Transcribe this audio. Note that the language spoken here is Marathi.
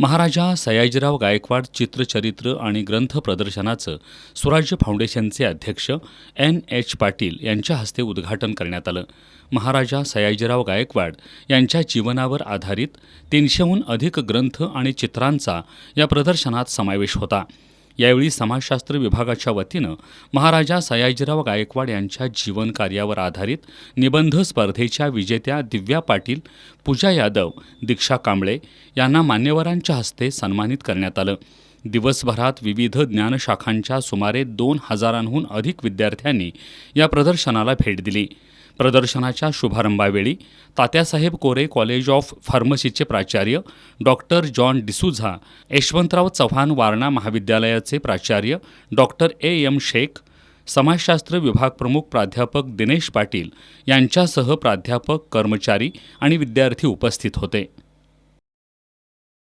महाराजा सयाजीराव गायकवाड चित्रचरित्र आणि ग्रंथ प्रदर्शनाचं स्वराज्य फाउंडेशनचे अध्यक्ष NH पाटील यांच्या हस्ते उद्घाटन करण्यात आलं. महाराजा सयाजीराव गायकवाड यांच्या जीवनावर आधारित 300हून अधिक ग्रंथ आणि चित्रांचा या प्रदर्शनात समावेश होता. यावेळी समाजशास्त्र विभागाच्या वतीनं महाराजा सयाजीराव गायकवाड यांच्या जीवनकार्यावर आधारित निबंध स्पर्धेच्या विजेत्या दिव्या पाटील, पूजा यादव, दीक्षा कांबळे यांना मान्यवरांच्या हस्ते सन्मानित करण्यात आलं. दिवसभरात विविध ज्ञानशाखांच्या सुमारे 2000हून अधिक विद्यार्थ्यांनी या प्रदर्शनाला भेट दिली. प्रदर्शनाच्या शुभारंभावेळी तात्यासाहेब कोरे कॉलेज ऑफ फार्मसीचे प्राचार्य डॉक्टर जॉन डिसूझा, यशवंतराव चव्हाण वारणा महाविद्यालयाचे प्राचार्य डॉक्टर AM शेख, समाजशास्त्र विभाग प्रमुख प्राध्यापक दिनेश पाटील यांच्यासह प्राध्यापक, कर्मचारी आणि विद्यार्थी उपस्थित होते.